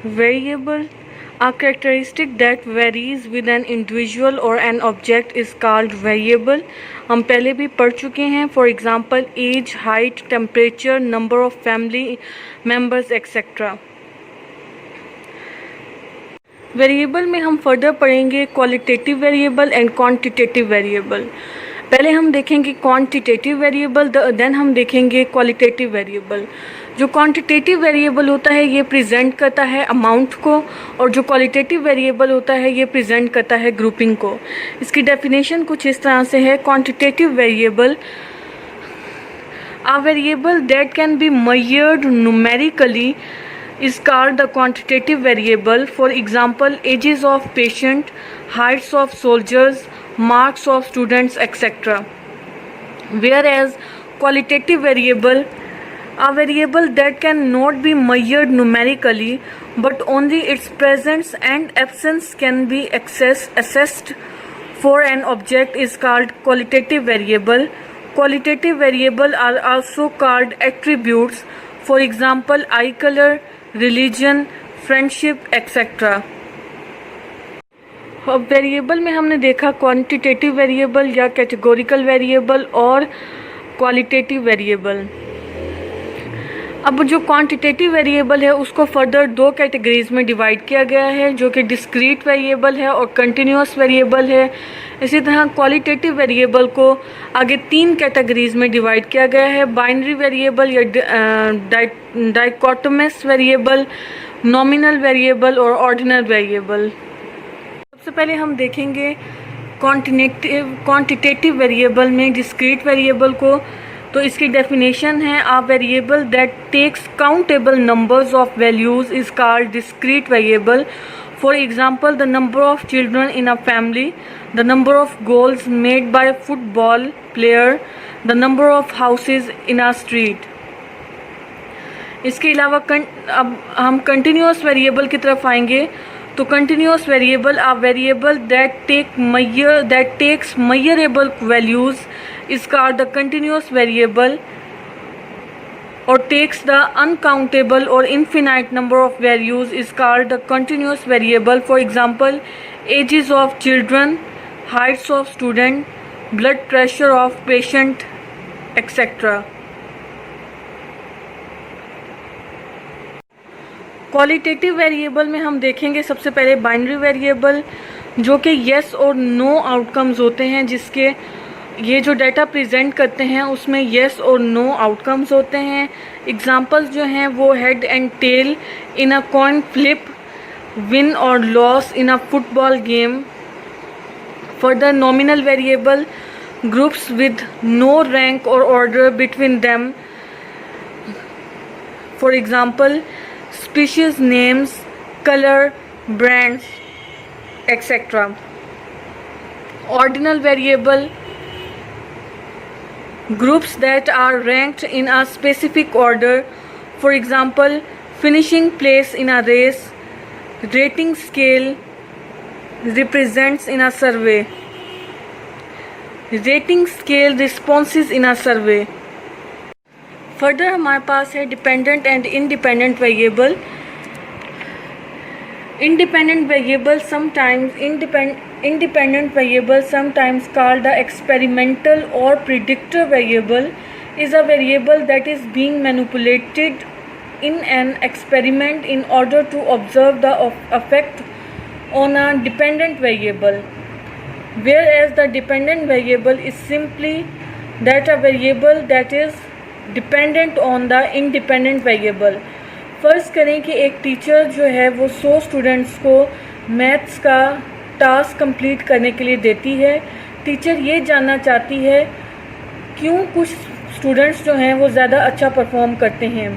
Variable, a characteristic that varies with an individual or an object is called variable. हम पहले भी पढ़ चुके हैं. For example, age, height, temperature, number of family members, etc. Variable में हम further पढ़ेंगे qualitative variable and quantitative variable. पहले हम देखेंगे क्वांटिटेटिव वेरिएबल, देन हम देखेंगे क्वालिटेटिव वेरिएबल. जो क्वांटिटेटिव वेरिएबल होता है ये प्रेजेंट करता है अमाउंट को, और जो क्वालिटेटिव वेरिएबल होता है ये प्रेजेंट करता है ग्रुपिंग को. इसकी डेफिनेशन कुछ इस तरह से है. Quantitative variable, a variable that can be measured numerically is called the quantitative variable. For example, ages of patient, heights of soldiers, marks of students, etc. Whereas qualitative variable, a variable that can not be measured numerically but only its presence and absence can be assessed for an object is called qualitative variable. Qualitative variable are also called attributes. For example, eye color, religion, friendship, etcetera. अब variable में हमने देखा quantitative variable या categorical variable और qualitative variable. अब जो quantitative variable है उसको फर्दर दो कैटेगरीज में डिवाइड किया गया है, जो कि डिस्क्रीट वेरिएबल है और कंटिन्यूअस वेरिएबल है. इसी तरह क्वालिटेटिव वेरिएबल को आगे तीन कैटेगरीज में डिवाइड किया गया है. बाइनरी वेरिएबल या डाइकोटोमस वेरिएबल, नॉमिनल वेरिएबल और ऑर्डिनल वेरिएबल. सबसे पहले हम देखेंगे क्वांटिटेटिव वेरिएबल में डिस्क्रीट वेरिएबल को. तो इसकी डेफिनेशन है, a variable that takes countable numbers of values is called discrete variable. For example, the number of children in a family, the number of goals made by football player, the number of houses in a street. इसके अलावा अब हम continuous variable की तरफ आएंगे. तो continuous variable, a variable that takes measurable values is called the continuous variable, or takes the uncountable or infinite number of values is called the continuous variable. For example, ages of children, heights of student, blood pressure of patient, etc. Qualitative variable में हम देखेंगे सबसे पहले binary variable, जो कि yes और no outcomes होते हैं. जिसके ये जो डाटा प्रेजेंट करते हैं उसमें येस और नो आउटकम्स होते हैं. एग्जांपल्स जो हैं वो head and tail in a coin flip, win और loss in a football game. Further nominal variable, groups with no rank और order between them. For example, species names, colour, brands, etcetera. Ordinal variable, groups that are ranked in a specific order. For example, finishing place in a race, rating scale represents in a survey, rating scale responses in a survey. Further हमारे पास है dependent and independent variable. Independent variable, sometimes called the experimental or predictor variable, is a variable that is being manipulated in an experiment in order to observe the effect on a dependent variable. Whereas the dependent variable is simply that a variable that is dependent on the independent variable. फ़र्ज़ करें कि एक teacher जो है वो 100 students को maths का task complete करने के लिए देती है. टीचर ये जानना चाहती है क्यों कुछ स्टूडेंट्स जो हैं वो ज़्यादा अच्छा परफॉर्म करते हैं.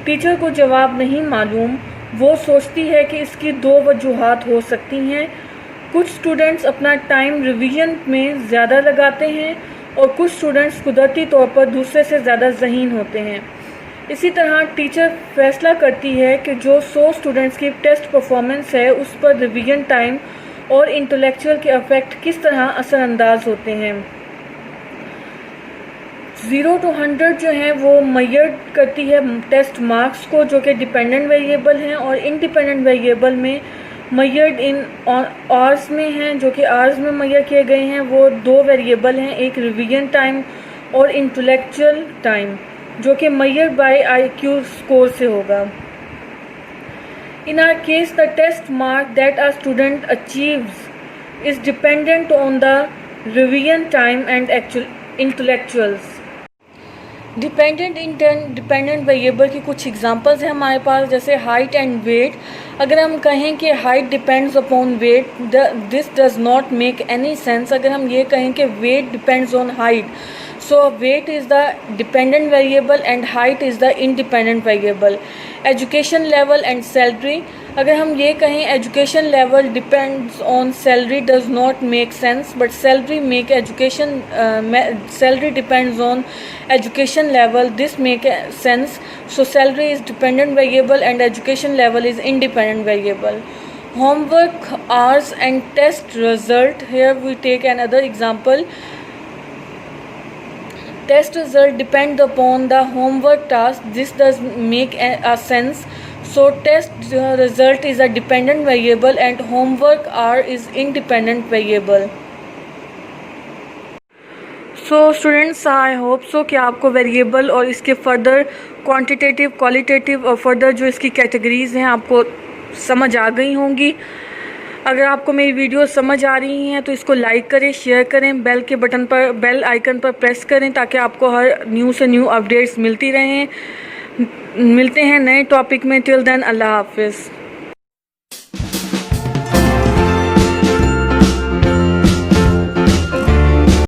टीचर को जवाब नहीं मालूम. वो सोचती है कि इसकी दो वजूहात हो सकती हैं. कुछ स्टूडेंट्स अपना टाइम रिवीजन में ज़्यादा लगाते हैं और कुछ स्टूडेंट्स कुदरती तौर पर दूसरे से ज़्यादा ज़हीन होते हैं. इसी तरह टीचर फैसला करती है कि जो 100 स्टूडेंट्स की टेस्ट परफॉर्मेंस है उस पर रिवीजन टाइम और इंटेलेक्चुअल के इफ़ेक्ट किस तरह असरअंदाज होते हैं. 0 to 100 जो है वो मेजर करती है टेस्ट मार्क्स को, जो कि डिपेंडेंट वेरिएबल हैं, और इंडिपेंडेंट वेरिएबल में मेजर्ड इन आवर्स में हैं, जो कि आवर्स में मेजर किए गए हैं। वो 2 वेरिएबल हैं, एक रिवीजन टाइम और इंटेलेक्चुअल टाइम, जो कि मेजर बाय IQ स्कोर से होगा। In our case, the test mark that a student achieves is dependent on the revision time and actual intellectuals. Dependent variable की कुछ एग्जांपल्स हैं हमारे पास, जैसे हाइट एंड वेट। अगर हम कहें कि height depends upon weight, this does not make any sense. अगर हम ये कहें कि weight depends on height, so weight is the dependent variable and height is the independent variable. Education level and salary, अगर हम ये कहें education level depends on salary, does not make sense, but salary make education salary depends on education level, this make sense. So salary is dependent variable and education level is independent variable. Homework hours and test result, here we take another example. Test result depend upon the homework task, this does make a sense. So test result is a dependent variable and homework hour is independent variable. So students, I hope so कि आपको variable और इसके further quantitative, qualitative और further जो इसकी categories हैं आपको समझ आ गई होंगी। अगर आपको मेरी वीडियो समझ आ रही हैं तो इसको लाइक करें, शेयर करें, बेल आइकन पर प्रेस करें ताकि आपको हर न्यू से न्यू अपडेट्स मिलती रहें। मिलते हैं नए टॉपिक में। टिल देन, अल्लाह हाफिज़।